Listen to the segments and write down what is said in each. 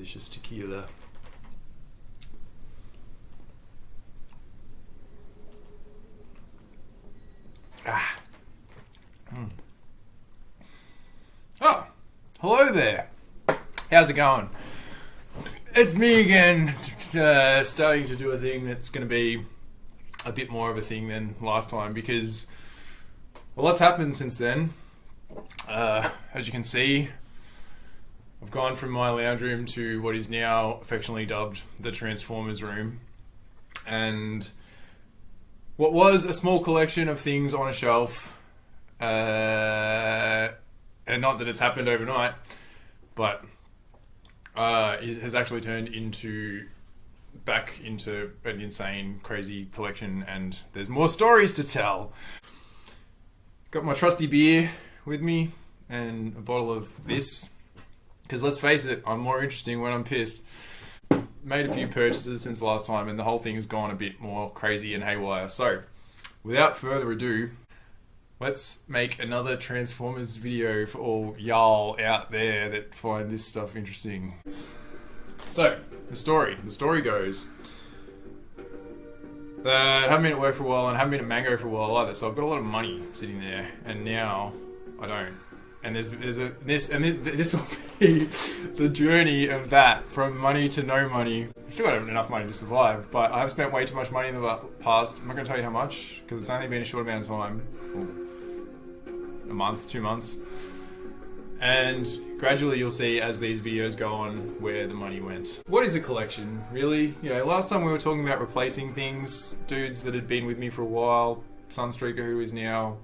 delicious tequila. Ah. Oh, hello there. How's it going? It's me again, starting to do a thing that's going to be a bit more of a thing than last time because, well, what's happened since then? As you can see, I've gone from my lounge room to what is now affectionately dubbed the Transformers room. And what was a small collection of things on a shelf, and not that it's happened overnight, but it has actually turned back into an insane, crazy collection, and there's more stories to tell. Got my trusty beer with me and a bottle of this, because let's face it, I'm more interesting when I'm pissed. Made a few purchases since last time, and the whole thing has gone a bit more crazy and haywire. So, without further ado, let's make another Transformers video for all y'all out there that find this stuff interesting. So, the story goes that I haven't been at work for a while and I haven't been at Mango for a while either, so I've got a lot of money sitting there, and now I don't. And this will be the journey of that, from money to no money. I still got enough money to survive, but I have spent way too much money in the past. I'm not going to tell you how much, because it's only been a short amount of time. A month, 2 months. And gradually you'll see as these videos go on where the money went. What is a collection, really? You know, last time we were talking about replacing things, dudes that had been with me for a while, Sunstreaker, who is now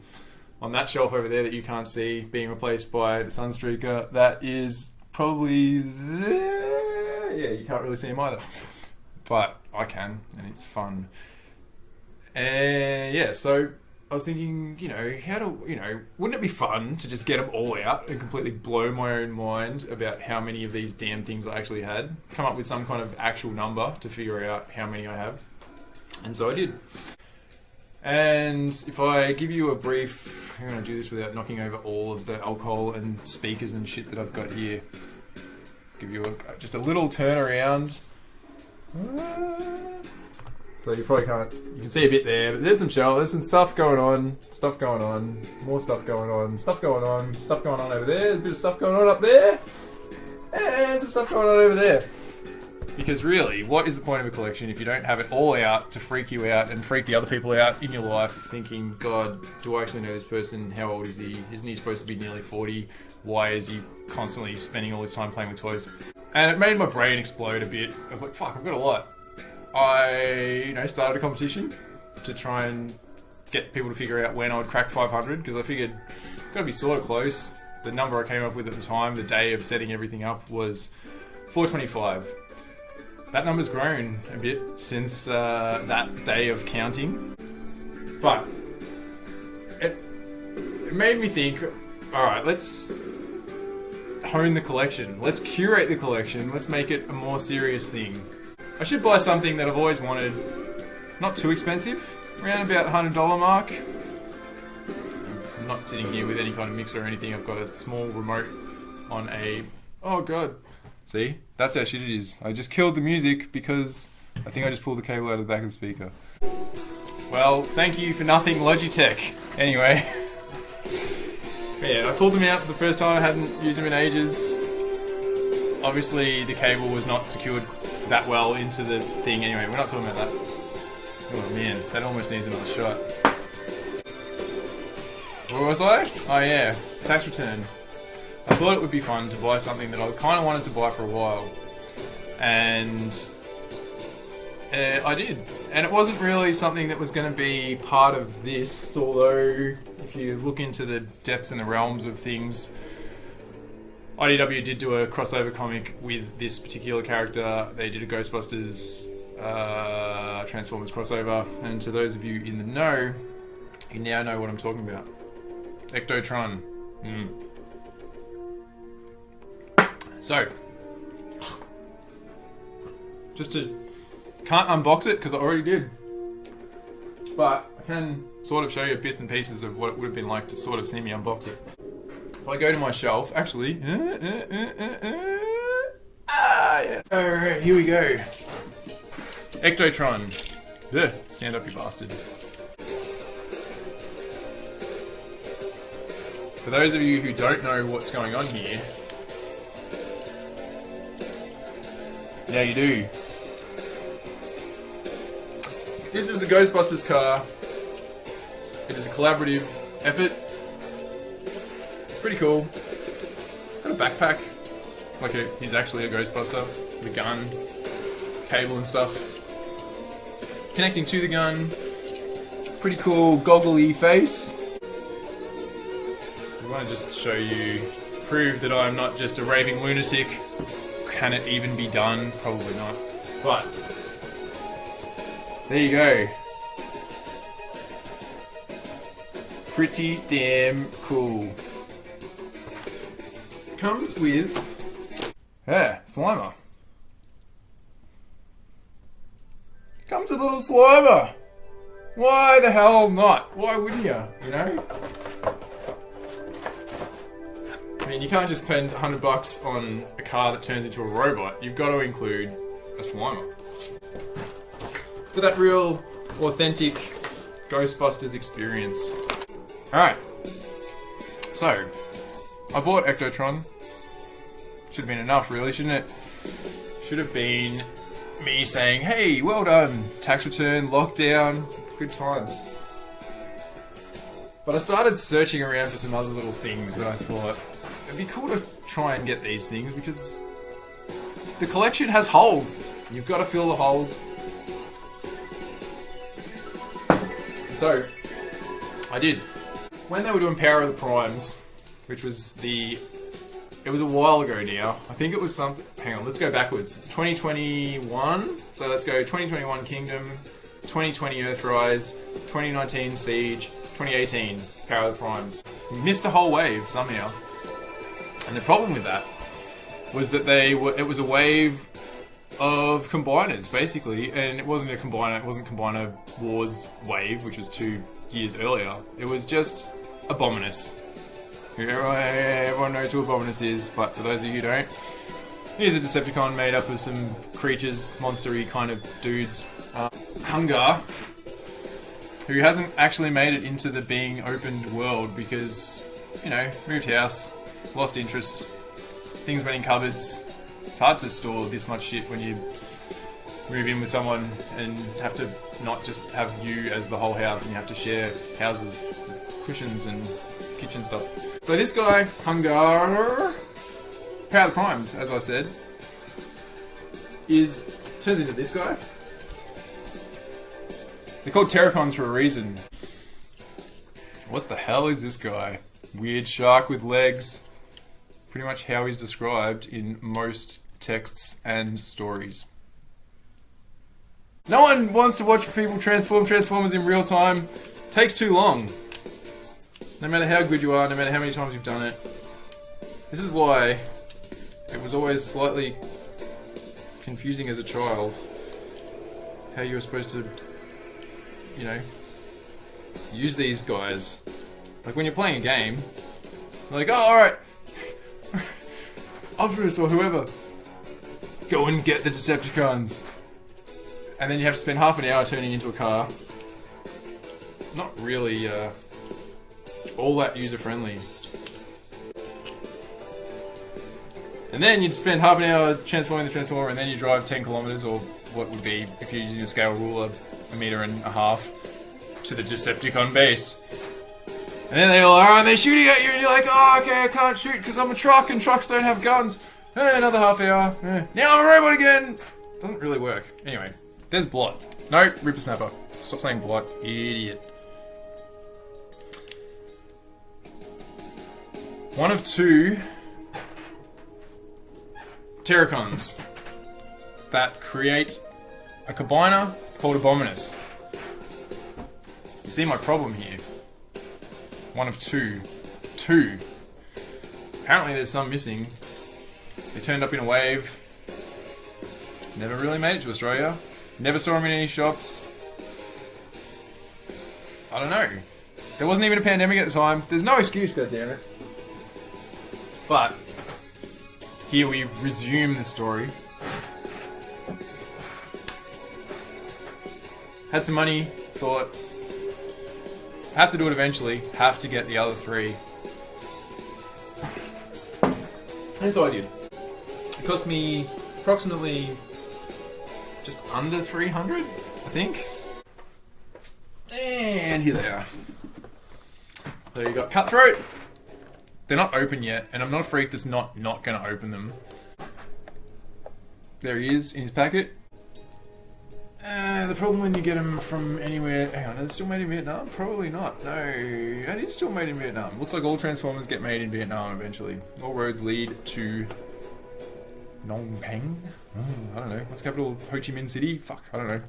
on that shelf over there that you can't see, being replaced by the Sunstreaker that is probably there. Yeah, you can't really see him either, but I can, and it's fun. And yeah, so I was thinking, wouldn't it be fun to just get them all out and completely blow my own mind about how many of these damn things I actually had? Come up with some kind of actual number to figure out how many I have. And so I did. And if I give you a brief, I'm going to do this without knocking over all of the alcohol and speakers and shit that I've got here. Give you just a little turnaround. So you probably can't, you can see a bit there, but there's some stuff going on, more stuff going on, stuff going on over there, there's a bit of stuff going on up there, and some stuff going on over there. Because really, what is the point of a collection if you don't have it all out to freak you out and freak the other people out in your life, thinking, God, do I actually know this person? How old is he? Isn't he supposed to be nearly 40? Why is he constantly spending all his time playing with toys? And it made my brain explode a bit. I was like, fuck, I've got a lot. I, started a competition to try and get people to figure out when I would crack 500, because I figured it's got to be sort of close. The number I came up with at the time, the day of setting everything up, was 425. That number's grown a bit since that day of counting, but it made me think, alright, let's hone the collection, let's curate the collection, let's make it a more serious thing. I should buy something that I've always wanted, not too expensive, around about the $100 mark. I'm not sitting here with any kind of mixer or anything. I've got a small remote on a, oh god, see, that's how shit it is. I just killed the music because I think I just pulled the cable out of the back of the speaker. Well, thank you for nothing, Logitech. Anyway, yeah, I pulled them out for the first time. I hadn't used them in ages. Obviously, the cable was not secured that well into the thing. Anyway, we're not talking about that. Oh man, that almost needs another shot. Where was I? Oh yeah, tax return. I thought it would be fun to buy something that I kind of wanted to buy for a while, and I did. And it wasn't really something that was going to be part of this, although if you look into the depths and the realms of things, IDW did do a crossover comic with this particular character. They did a Ghostbusters Transformers crossover, and to those of you in the know, you now know what I'm talking about. Ectotron. So, just to, can't unbox it because I already did, but I can sort of show you bits and pieces of what it would have been like to sort of see me unbox it. If I go to my shelf, actually, Ah, yeah. Alright, here we go. Ectotron. Ugh, stand up, you bastard. For those of you who don't know what's going on here, now you do. This is the Ghostbusters car. It is a collaborative effort. It's pretty cool. Got a backpack. Like he's actually a Ghostbuster. The gun, cable and stuff. Connecting to the gun. Pretty cool goggly face. I want to just show you, prove that I'm not just a raving lunatic. Can it even be done? Probably not. But there you go. Pretty damn cool. Comes with Slimer. Comes with a little Slimer. Why the hell not? Why wouldn't you? You know? I mean, you can't just spend $100 on a car that turns into a robot. You've got to include a Slimer. For that real, authentic Ghostbusters experience. Alright. So, I bought Ectotron. Should have been enough, really, shouldn't it? Should have been me saying, hey, well done, tax return, lockdown, good times. But I started searching around for some other little things that I thought, it'd be cool to try and get these things because the collection has holes. You've got to fill the holes. So, I did. When they were doing Power of the Primes, which was it was a while ago now. I think it was something, hang on, let's go backwards. It's 2021, so let's go 2021 Kingdom, 2020 Earthrise, 2019 Siege, 2018 Power of the Primes. We missed a whole wave somehow. And the problem with that was that it was a wave of combiners, basically, and it wasn't Combiner Wars wave, which was 2 years earlier. It was just Abominus. Everyone knows who Abominus is, but for those of you who don't, he's a Decepticon made up of some creatures, monster-y kind of dudes. Hunger, who hasn't actually made it into the being opened world because, you know, moved house, lost interest, things went in cupboards. It's hard to store this much shit when you move in with someone and have to not just have you as the whole house and you have to share houses with cushions and kitchen stuff. So this guy, Hunger, Power of the Primes, as I said, turns into this guy. They're called Terracons for a reason. What the hell is this guy? Weird shark with legs. Pretty much how he's described in most texts and stories. No one wants to watch people transform Transformers in real time. Takes too long. No matter how good you are, no matter how many times you've done it. This is why it was always slightly confusing as a child how you were supposed to, you know, use these guys. Like when you're playing a game, you're like, oh, alright, Optimus or whoever, go and get the Decepticons. And then you have to spend half an hour turning into a car. Not really all that user-friendly. And then you'd spend half an hour transforming the Transformer and then you drive 10 kilometers, or what would be, if you're using a scale ruler, 1.5 meters to the Decepticon base. And then they all are, and they're shooting at you and you're like, oh, okay, I can't shoot because I'm a truck and trucks don't have guns. Another half hour. Now I'm a robot again! Doesn't really work. Anyway, there's Blot. No, Ripper Snapper. Stop saying Blot, idiot. One of 2 Terracons that create a combiner called Abominus. You see my problem here? One of 2. 2. Apparently there's some missing. They turned up in a wave. Never really made it to Australia. Never saw them in any shops. I don't know. There wasn't even a pandemic at the time. There's no excuse, goddammit. But here we resume the story. Had some money, thought, have to do it eventually, have to get the other 3. And so I did. It cost me approximately just under 300, I think. And here they are. So you got Cutthroat. They're not open yet, and I'm not a freak that's not going to open them. There he is in his packet. The problem when you get them from anywhere... Hang on, are they still made in Vietnam? Probably not. No, it is still made in Vietnam. Looks like all Transformers get made in Vietnam eventually. All roads lead to Phnom Penh? I don't know. What's the capital of Ho Chi Minh City? Fuck, I don't know.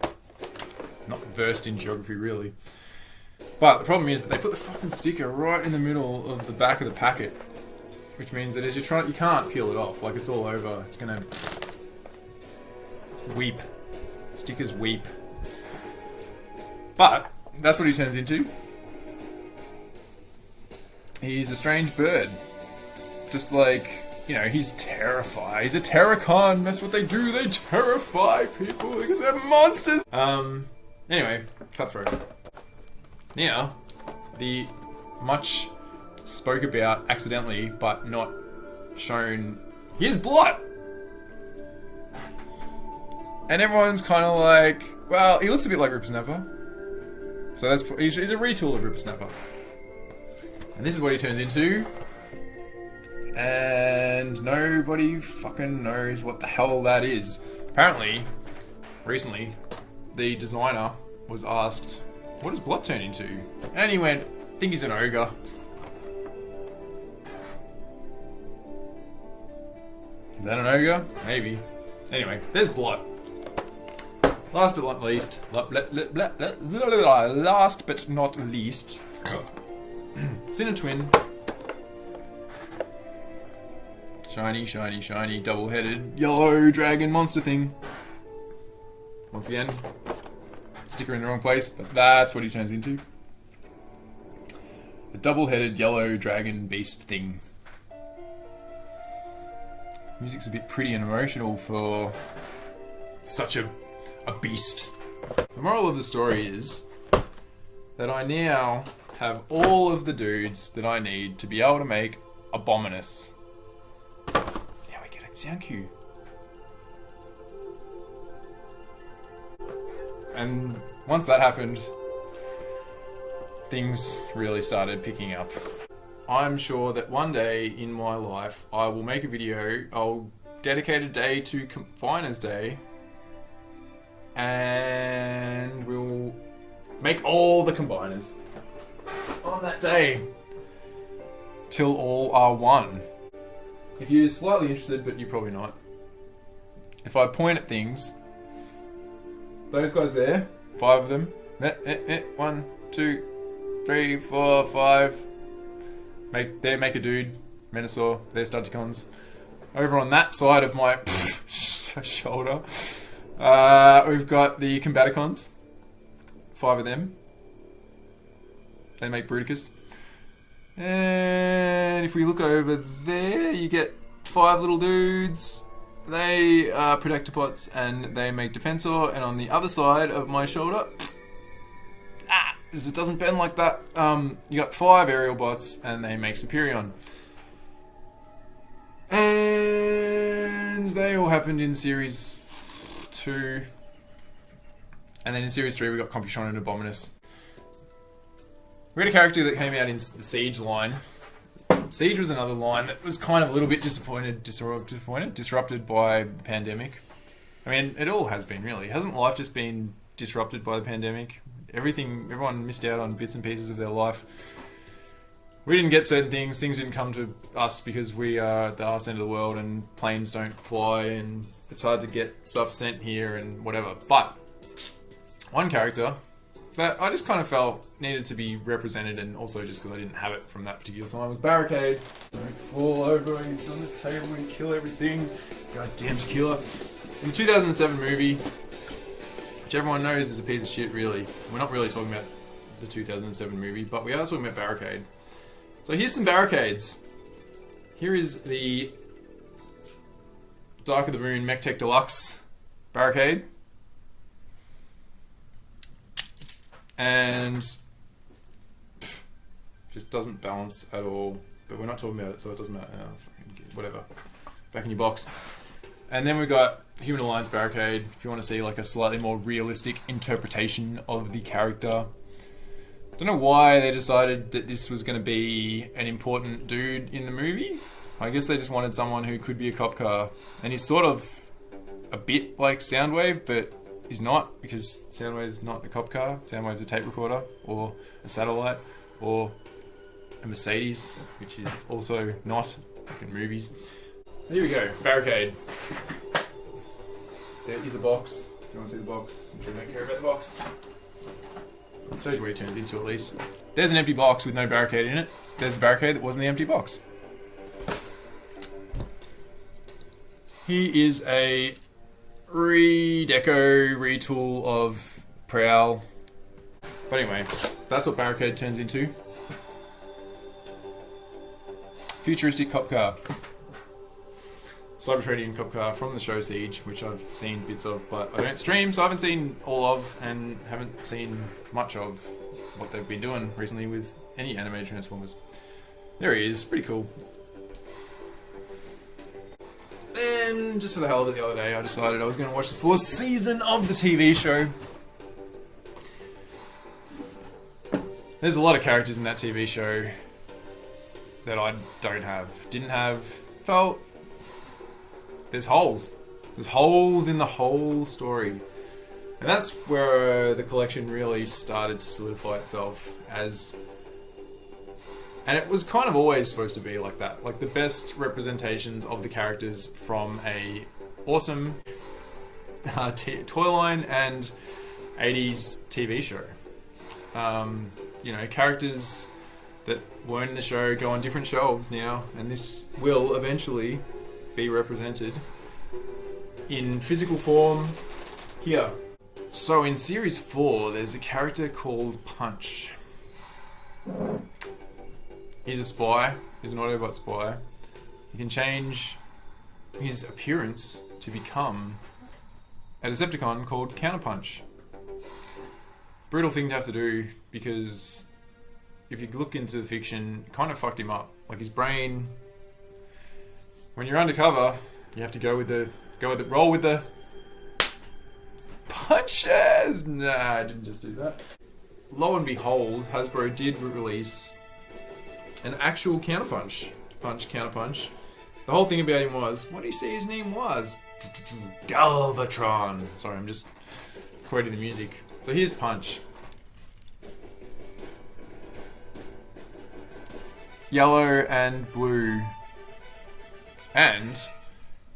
Not versed in geography, really. But the problem is that they put the fucking sticker right in the middle of the back of the packet. Which means that as you're trying... You can't peel it off. Like, it's all over. It's gonna... weep. Stickers weep. But that's what he turns into. He's a strange bird. Just like, you know, he's terrified. He's a Terracon. That's what they do. They terrify people because they're monsters. Anyway, Cutthroat. Now, the much spoke about accidentally, but not shown. Here's blood. And everyone's kind of like, well, he looks a bit like Rippersnapper. So he's a retool of Rippersnapper. And this is what he turns into. And nobody fucking knows what the hell that is. Apparently, recently, the designer was asked, what does blood turn into? And he went, I think he's an ogre. Is that an ogre? Maybe. Anyway, there's blood. Last but not least, Sinner Twin. Shiny, shiny, shiny, double-headed, yellow dragon monster thing. Once again, sticker in the wrong place, but that's what he turns into. A double-headed yellow dragon beast thing. Music's a bit pretty and emotional for such a beast. The moral of the story is that I now have all of the dudes that I need to be able to make Abominus. Now we get a sound cue. And once that happened, things really started picking up. I'm sure that one day in my life I will make a video, I'll dedicate a day to Combiners Day, and we'll make all the combiners on that day till all are one. If you're slightly interested, but you're probably not, if I point at things, those guys there, 5 of them, 1, 2, 3, 4, 5, make a dude, Menasor, they're Stunticons. Over on that side of my shoulder, we've got the Combaticons. 5 of them. They make Bruticus. And if we look over there, you get 5 little dudes. They are Predactopods and they make Defensor. And on the other side of my shoulder, because it doesn't bend like that, you got 5 aerial bots and they make Superion. And they all happened in Series 2. And then in Series 3 we got Computron and Abominus. We had a character that came out in the Siege line. Siege was another line that was kind of a little bit disrupted by the pandemic. I mean, it all has been, really. Hasn't life just been disrupted by the pandemic? Everyone missed out on bits and pieces of their life. We didn't get certain things didn't come to us because we are at the arse end of the world and planes don't fly and it's hard to get stuff sent here and whatever. But one character that I just kind of felt needed to be represented, and also just because I didn't have it from that particular time, was Barricade. Don't fall over, he's on the table and kill everything. Goddamn killer. In the 2007 movie, which everyone knows is a piece of shit, really. We're not really talking about the 2007 movie, but we are talking about Barricade. So here's some barricades. Here is the Dark of the Moon Mech Tech Deluxe barricade. And just doesn't balance at all. But we're not talking about it, so it doesn't matter. Whatever. Back in your box. And then we've got Human Alliance barricade, if you want to see like a slightly more realistic interpretation of the character. Don't know why they decided that this was going to be an important dude in the movie. I guess they just wanted someone who could be a cop car. And he's sort of a bit like Soundwave, but he's not, because Soundwave's not a cop car. Soundwave's a tape recorder, or a satellite, or a Mercedes, which is also not like in movies. So here we go, barricade. There is a box. If you want to see the box, I'm sure you don't care about the box. I'll show you where he turns into at least. There's an empty box with no barricade in it. There's the barricade that was in the empty box. He is a redeco, retool of Prowl. But anyway, that's what barricade turns into. Futuristic cop car. Cybertron cop car from the show Siege, which I've seen bits of, but I don't stream, so I haven't seen all of, and haven't seen much of what they've been doing recently with any animated Transformers. There he is, pretty cool. Then, just for the hell of it, the other day, I decided I was going to watch the 4th season of the TV show. There's a lot of characters in that TV show that I don't have, didn't have, felt. There's holes. There's holes in the whole story. And that's where the collection really started to solidify itself as... And it was kind of always supposed to be like that. Like the best representations of the characters from a awesome toy line and 80s TV show. You know, characters that weren't in the show go on different shelves now, and this will eventually be represented in physical form here. So in Series 4, there's a character called Punch. He's a spy. He's an Autobot spy. He can change his appearance to become a Decepticon called Counterpunch. Brutal thing to have to do, because if you look into the fiction, it kind of fucked him up. Like his brain, when you're undercover, you have to roll with the punches. Nah, I didn't just do that. Lo and behold, Hasbro did release an actual Counterpunch. Counterpunch. The whole thing about him was, what do you say his name was? Galvatron. Sorry, I'm just quoting the music. So here's Punch. Yellow and blue. And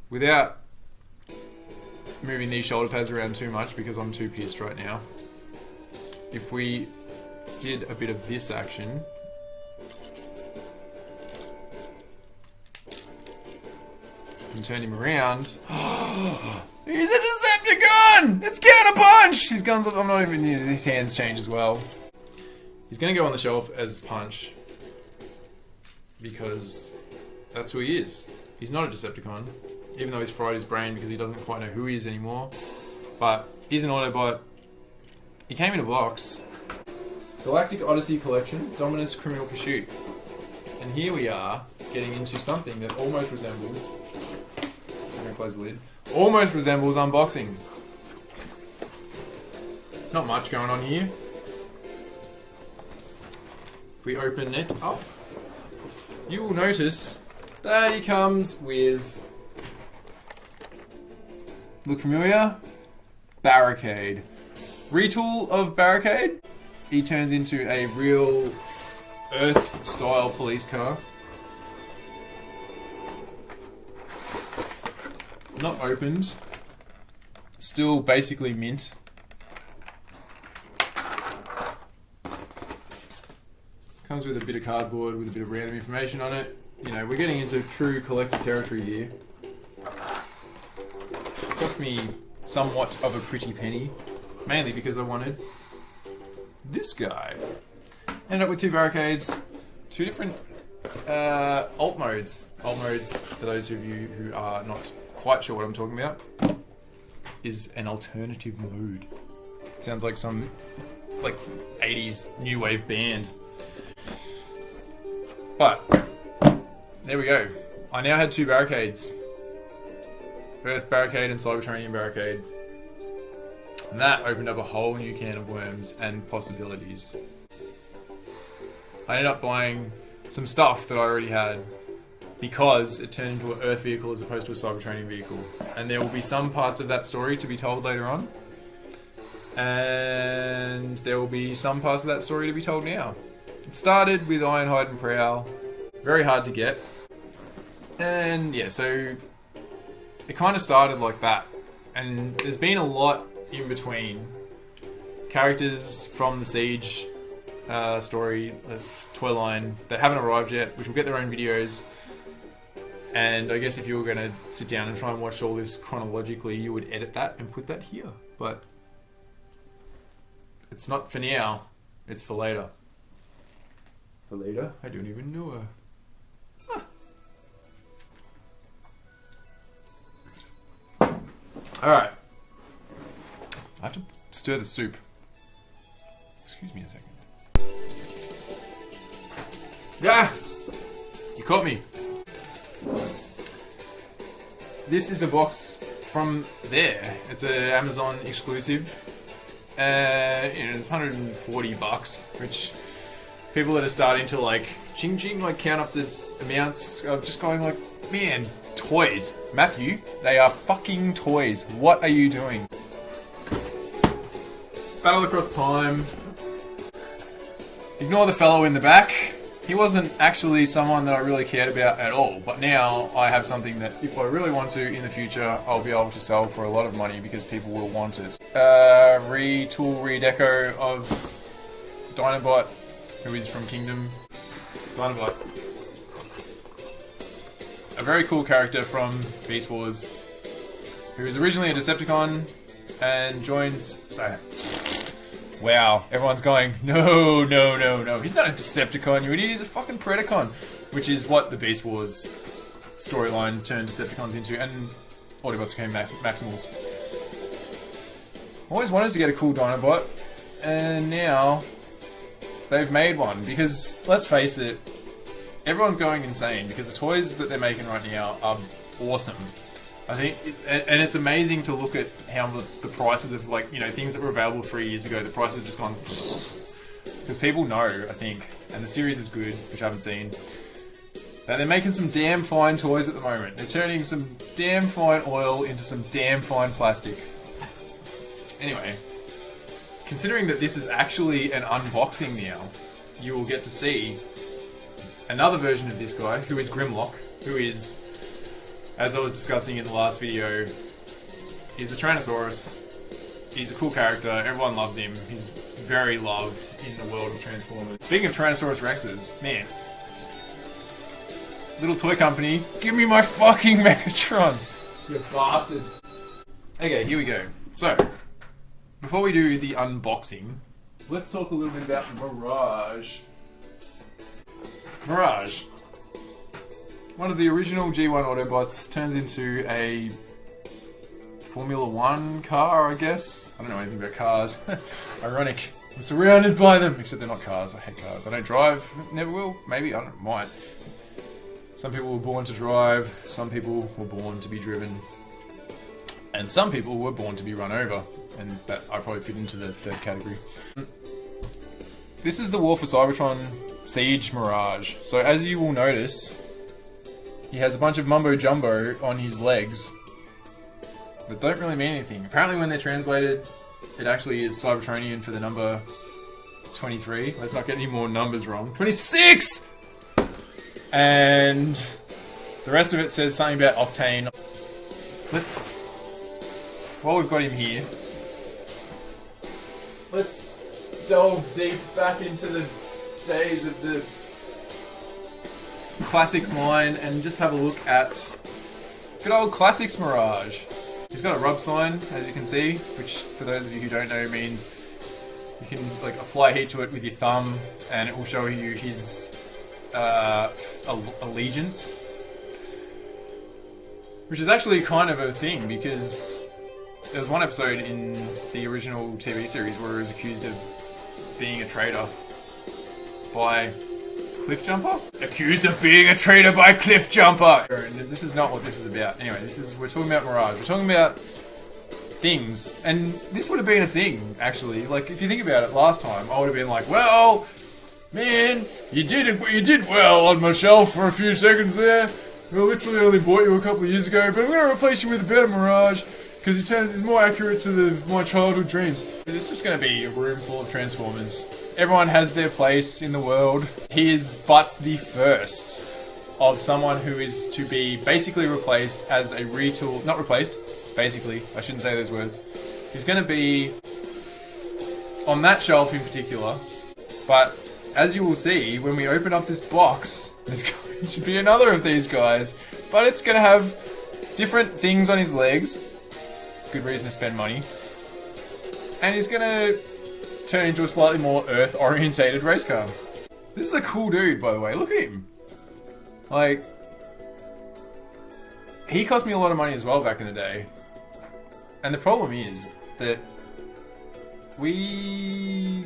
without moving these shoulder pads around too much, because I'm too pissed right now, if we did a bit of this action, and turn him around, he's a Decepticon! It's Counterpunch! His guns, I'm not even, his hands change as well. He's gonna go on the shelf as Punch, because that's who he is. He's not a Decepticon, even though he's fried his brain because he doesn't quite know who he is anymore. But he's an Autobot. He came in a box. Galactic Odyssey Collection, Dominus Criminal Pursuit. And here we are, getting into something that almost resembles... I'm going to close the lid. Almost resembles unboxing. Not much going on here. If we open it up, you will notice that he comes with... Look familiar? Barricade. Retool of Barricade. He turns into a real Earth-style police car. Not opened. Still basically mint. Comes with a bit of cardboard with a bit of random information on it. You know, we're getting into true collector territory here. Cost me somewhat of a pretty penny, mainly because I wanted this guy. Ended up with 2 barricades, 2 different alt modes. Alt modes, for those of you who are not quite sure what I'm talking about, is an alternative mode. It sounds like some 80s new wave band. But there we go. I now had 2 barricades. Earth barricade and Cybertronian barricade. And that opened up a whole new can of worms and possibilities. I ended up buying some stuff that I already had because it turned into an Earth vehicle as opposed to a Cybertronian vehicle. And there will be some parts of that story to be told later on. And there will be some parts of that story to be told now. It started with Ironhide and Prowl. Very hard to get. And yeah, so it kind of started like that. And there's been a lot in between. Characters from the Siege story, toy line, that haven't arrived yet, which will get their own videos. And I guess if you were going to sit down and try and watch all this chronologically, you would edit that and put that here. But it's not for now, it's for later. For later? I don't even know her. Huh. Alright. I have to stir the soup. Excuse me a second. Ah! You caught me. This is a box from there. It's an Amazon exclusive. It's $140, which people that are starting to ching ching, count up the amounts of just going man, toys. Matthew, they are fucking toys. What are you doing? Battle across time. Ignore the fellow in the back. He wasn't actually someone that I really cared about at all, but now I have something that if I really want to in the future, I'll be able to sell for a lot of money because people will want it. Retool, redeco of Dinobot, who is from Kingdom. Dinobot. A very cool character from Beast Wars, who was originally a Decepticon and joins... Wow, everyone's going, no, he's not a Decepticon, you idiot, he's a fucking Predacon. Which is what the Beast Wars storyline turned Decepticons into, and Autobots became Maximals. Always wanted to get a cool Dinobot, and now they've made one, because, let's face it, everyone's going insane, because the toys that they're making right now are awesome. I think, and it's amazing to look at how the prices of things that were available 3 years ago, the prices have just gone, because people know, I think, and the series is good, which I haven't seen, that they're making some damn fine toys at the moment. They're turning some damn fine oil into some damn fine plastic. Anyway, considering that this is actually an unboxing now, you will get to see another version of this guy, who is Grimlock, who is, as I was discussing in the last video, he's a Tyrannosaurus. He's a cool character, everyone loves him. He's very loved in the world of Transformers. Speaking of Tyrannosaurus Rexes, man, little toy company, give me my fucking Megatron! You bastards. Okay, here we go. So, before we do the unboxing, let's talk a little bit about Mirage. Mirage. One of the original G1 Autobots turns into a Formula 1 car, I guess. I don't know anything about cars. Ironic. I'm surrounded by them. Except they're not cars. I hate cars. I don't drive. Never will. Maybe. I don't know. Might. Some people were born to drive. Some people were born to be driven. And some people were born to be run over. And that I probably fit into the third category. This is the War for Cybertron Siege Mirage. So as you will notice, he has a bunch of mumbo jumbo on his legs that don't really mean anything. Apparently when they're translated, it actually is Cybertronian for the number 23. Let's not get any more numbers wrong. 26! And the rest of it says something about Octane. While we've got him here, let's delve deep back into the days of the Classics line and just have a look at good old Classics Mirage. He's got a rub sign, as you can see, which for those of you who don't know means you can apply heat to it with your thumb and it will show you his allegiance. Which is actually kind of a thing, because there was one episode in the original TV series where he was accused of being a traitor by Cliffjumper? Accused of being a traitor by Cliffjumper! This is not what this is about. Anyway, we're talking about Mirage. We're talking about things. And this would have been a thing, actually. Like, if you think about it, last time, I would have been like, well, man, you did well on my shelf for a few seconds there. I literally only bought you a couple of years ago, but I'm going to replace you with a better Mirage, because it's more accurate to my childhood dreams. It's just going to be a room full of Transformers. Everyone has their place in the world. He is but the first of someone who is to be basically replaced as a retool. Not replaced, basically. I shouldn't say those words. He's going to be on that shelf in particular. But as you will see, when we open up this box, there's going to be another of these guys. But it's going to have different things on his legs. Good reason to spend money. And he's going to turn into a slightly more Earth-orientated race car. This is a cool dude, by the way. Look at him. Like, he cost me a lot of money as well back in the day. And the problem is that we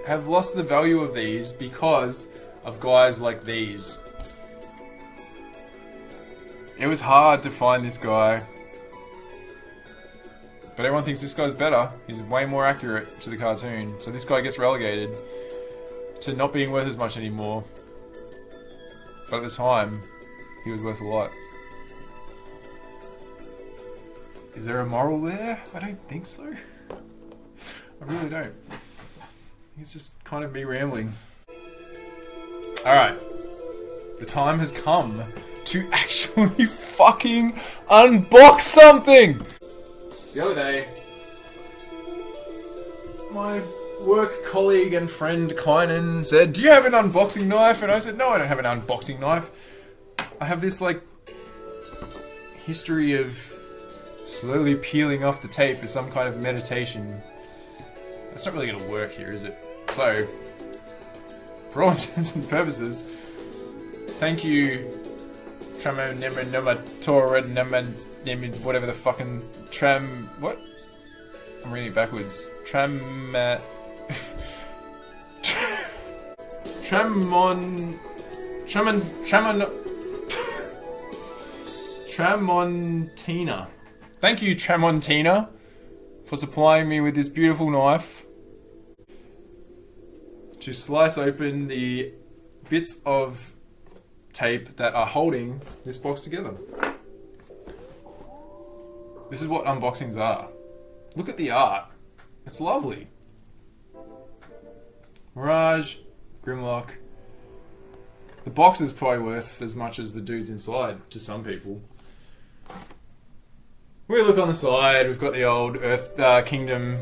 have lost the value of these because of guys like these. It was hard to find this guy. But everyone thinks this guy's better. He's way more accurate to the cartoon. So this guy gets relegated to not being worth as much anymore. But at the time, he was worth a lot. Is there a moral there? I don't think so. I really don't. I think it's just kind of me rambling. Alright. The time has come to actually fucking unbox something! The other day, my work colleague and friend Kynan said, "Do you have an unboxing knife?" And I said, "No, I don't have an unboxing knife. I have this, like, history of slowly peeling off the tape as some kind of meditation." That's not really going to work here, is it? So, for all intents and purposes, thank you, whatever the fucking what? I'm reading it backwards. Tramontina. Thank you, Tramontina, for supplying me with this beautiful knife to slice open the bits of tape that are holding this box together. This is what unboxings are. Look at the art. It's lovely. Mirage, Grimlock. The box is probably worth as much as the dudes inside to some people. We look on the side, we've got the old Earth Kingdom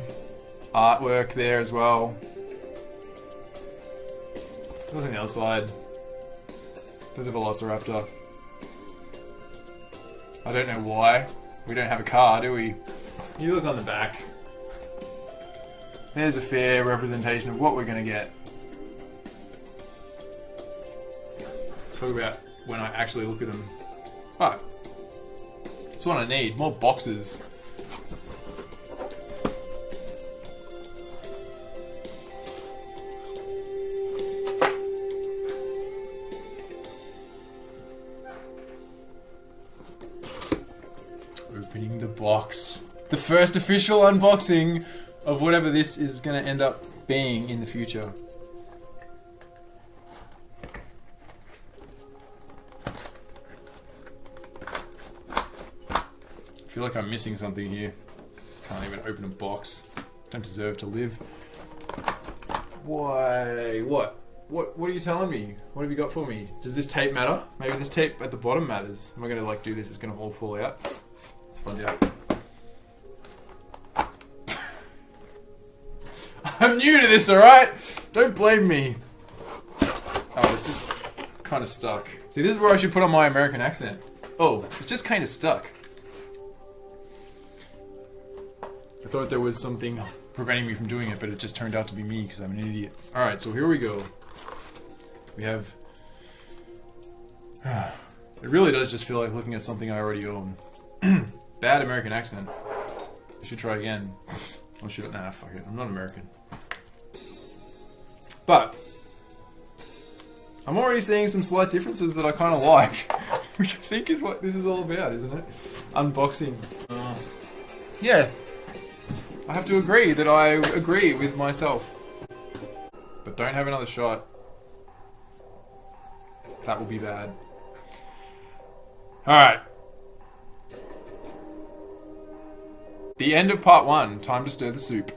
artwork there as well. Look on the other side. There's a Velociraptor. I don't know why. We don't have a car, do we? You look on the back. There's a fair representation of what we're going to get. Talk about when I actually look at them. Oh. That's what I need. More boxes. Opening the box. The first official unboxing of whatever this is going to end up being in the future. I feel like I'm missing something here. Can't even open a box. Don't deserve to live. Why? What? What are you telling me? What have you got for me? Does this tape matter? Maybe this tape at the bottom matters. Am I going to like do this? It's going to all fall out. Let's find out. I'm new to this, alright? Don't blame me. Oh, it's just kind of stuck. See, this is where I should put on my American accent. Oh, it's just kind of stuck. I thought there was something preventing me from doing it, but it just turned out to be me because I'm an idiot. Alright, so here we go. We have It really does just feel like looking at something I already own. Bad American accent. I should try again. Or should I? Nah, fuck it. I'm not American. But I'm already seeing some slight differences that I kind of like, which I think is what this is all about, isn't it? Unboxing. Yeah. I have to agree that I agree with myself. But don't have another shot. That will be bad. Alright. The end of part 1. Time to stir the soup.